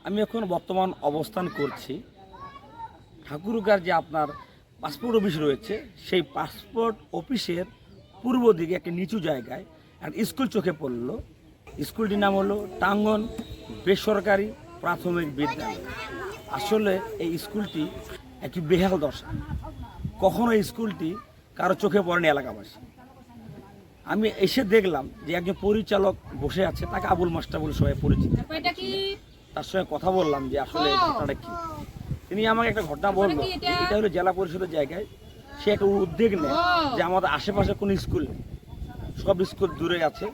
আমি এখন বর্তমান অবস্থান করছি ঠাকুরগাঁর যে আপনার পাসপোর্ট অফিস রয়েছে, সেই পাসপোর্ট অফিসের পূর্ব দিকে একটা নিচু জায়গায় একটা স্কুল চোখে পড়ল। স্কুলটির নাম হলো টাঙ্গন বেসরকারি প্রাথমিক বিদ্যালয়। আসলে এই স্কুলটি একটি বেহাল দশা। কখনো এই স্কুলটি কারো চোখে পড়েনি এলাকাবাসী। আমি এসে দেখলাম যে একজন পরিচালক বসে আছে, তাকে আবুল মাস্টার বলে সবাই পরিচিত। তার সঙ্গে কথা বললাম যে আসলে ঘটনাটা কি। তিনি আমাকে একটা ঘটনা বললো, এটা হলো জেলা পরিষদের জায়গায়। সে একটা উদ্যোগ নেয় যে আমাদের আশেপাশে কোনো স্কুল নেই, সব স্কুল দূরে আছে,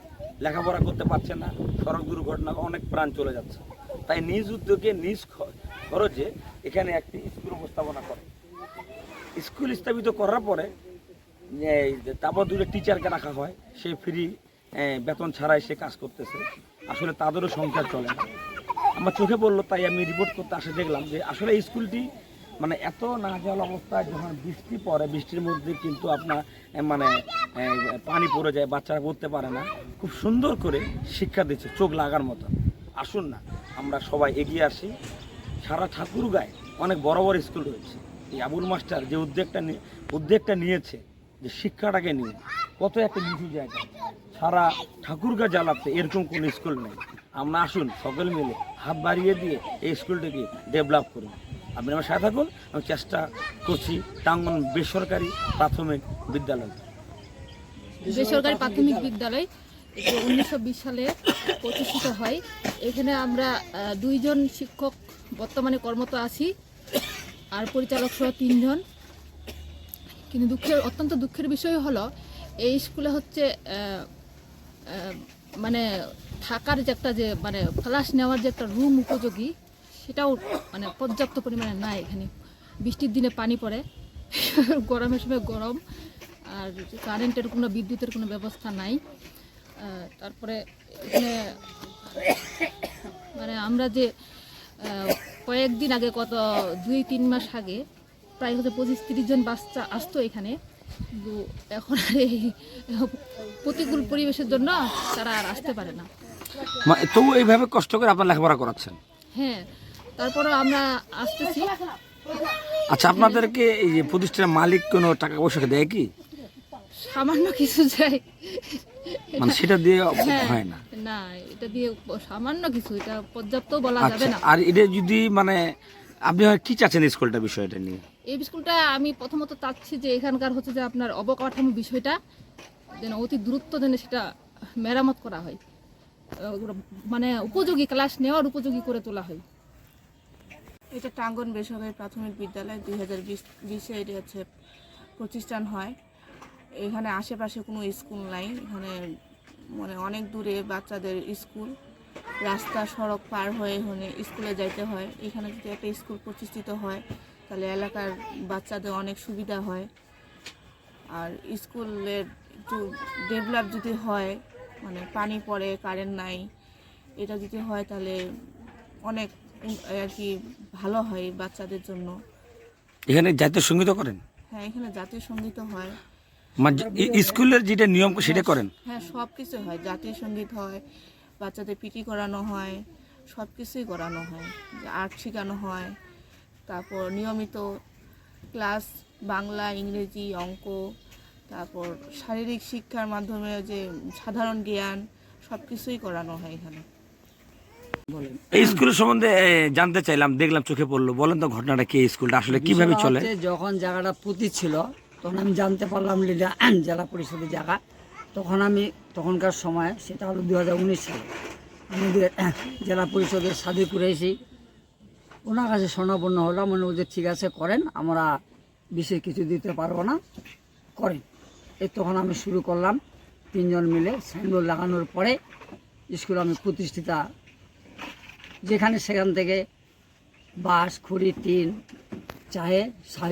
লেখাপড়া করতে পারছে না, সড়ক দুর্ঘটনা অনেক প্রাণ চলে যাচ্ছে। তাই নিজ উদ্যোগে নিজ খরচে এখানে একটি স্কুল উপস্থাপনা করে। স্কুল স্থাপিত করার পরে তারপর দুটো টিচারকে রাখা হয়, সে ফ্রি বেতন ছাড়াই সে কাজ করতেছে। আসলে তাদেরও সংসার চলে না। আমার চোখে পড়লো, তাই আমি রিপোর্ট করতে আসে দেখলাম যে আসলে এই স্কুলটি মানে এত নাজেহাল অবস্থায়, যখন বৃষ্টি পড়ে বৃষ্টির মধ্যে কিন্তু আপনার মানে পানি পড়ে যায়, বাচ্চারা পড়তে পারে না। খুব সুন্দর করে শিক্ষা দিচ্ছে, চোখ লাগার মতো। আসুন না আমরা সবাই এগিয়ে আসি। সারা ঠাকুরগাঁয় অনেক বড় বড় স্কুল রয়েছে। এই আবুল মাস্টার যে উদ্যোগটা নিয়েছে, যে শিক্ষাটাকে নিয়ে, কত একটা নিচু জায়গা, সারা ঠাকুরগাঁ জেলাতে এরকম কোনো স্কুল নেই। আমরা আসুন সকল মিলে হাত বাড়িয়ে দিয়ে এই স্কুলটাকে ডেভেলপ করুন। আপনি আমার সাথে থাকুন, আমি চেষ্টা করছি টাঙ্গন বেসরকারি প্রাথমিক বিদ্যালয়। বেসরকারি প্রাথমিক বিদ্যালয় 1920 সালে প্রতিষ্ঠিত হয়। এখানে আমরা 2 জন শিক্ষক বর্তমানে কর্মরত আছি, আর পরিচালক সহ 3 জন। কিন্তু অত্যন্ত দুঃখের বিষয় হলো এই স্কুলে হচ্ছে মানে থাকার যে একটা মানে ক্লাস নেওয়ার যে একটা রুম উপযোগী, সেটাও মানে পর্যাপ্ত পরিমাণে নাই। এখানে বৃষ্টির দিনে পানি পড়ে, গরমের সময় গরম, আর কারেন্টের কোনো বিদ্যুতের কোনো ব্যবস্থা নাই। তারপরে এখানে মানে আমরা যে কয়েকদিন আগে, গত 2-3 মাস আগে প্রায় 25-30 জন বাচ্চা আসতো এখানে, কিন্তু এখন আর এই প্রতিকূল পরিবেশের জন্য তারা আর আসতে পারে না। তবু এইভাবে কষ্ট করে আপনার লেখাপড়া করাচ্ছেন? হ্যাঁ, তারপরে আমরা আসতেছি। আচ্ছা, আপনাদেরকে এই যে প্রতিষ্ঠানের মালিক কোনো টাকা পয়সা দেয় কি? সামান্য কিছু চাই, মানে সেটা দিয়ে হয় না? না, এটা দিয়ে সামান্য কিছু, এটা পর্যাপ্ত বলা যাবে না। আর এটা যদি মানে আপনি কি চাচ্ছেন স্কুলটা বিষয়টা নিয়ে? এই স্কুলটা আমি প্রথমত চাচ্ছি যে এখানকার হচ্ছে যে আপনার অবকাঠামো বিষয়টা যেন অতি দ্রুত যেন সেটা মেরামত করা হয়, মানে উপযোগী ক্লাস নেওয়ার উপযোগী করে তোলা হয়। এটা টাঙ্গন বেসরকারি প্রাথমিক বিদ্যালয় 2020-এ এটা হচ্ছে প্রতিষ্ঠান হয়। এখানে আশেপাশে কোনো স্কুল নাই। এখানে মানে অনেক দূরে বাচ্চাদের স্কুল, রাস্তা সড়ক পার হয়ে এখানে স্কুলে যাইতে হয়। এখানে যদি একটা স্কুল প্রতিষ্ঠিত হয় তাহলে এলাকার বাচ্চাদের অনেক সুবিধা হয়। আর স্কুলের একটু ডেভেলপ যদি হয়, মানে পানি পড়ে, কারেন্ট নাই, এটা যদি হয় তাহলে অনেক আর কি ভালো হয় বাচ্চাদের জন্য। এখানে জাতীয় সঙ্গীত করেন? হ্যাঁ, এখানে জাতীয় সঙ্গীত হয়। মানে স্কুলের যেটা নিয়ম সেটা করেন? হ্যাঁ, সব কিছু হয়। জাতীয় সঙ্গীত হয়, বাচ্চাদের পিটি করানো হয়, সব কিছুই করানো হয়, আর্ট শেখানো হয়। তারপর নিয়মিত ক্লাস বাংলা, ইংরেজি, অঙ্ক, তারপর শারীরিক শিক্ষার মাধ্যমে যে সাধারণ জ্ঞান, সব কিছুই করানো হয় এখানে। এই স্কুলের সম্বন্ধে জানতে চাইলাম, দেখলাম চোখে পড়লো। বলেন তো ঘটনাটা কি, স্কুলটা আসলে কিভাবে চলে? যখন জায়গাটা পুঁতি ছিল তখন আমি জানতে পারলাম জেলা পরিষদের জায়গা। তখনকার সময়, সেটা হলো 2019 সালে, আমাদের জেলা পরিষদের সাদিকুরে এসে ওনার কাছে স্বর্ণাপন্ন হলাম। মনে বলছে ঠিক আছে করেন, আমরা বিশেষ কিছু দিতে পারবো না, করেন। তখন আমি শুরু করলাম 3 জন মিলে। সাইনবোর্ড লাগানোর পরে স্কুল আমি প্রতিষ্ঠিতা, যেখানে সেখান থেকে বাঁশ, খড়ি, টিন চাহে সাহায্য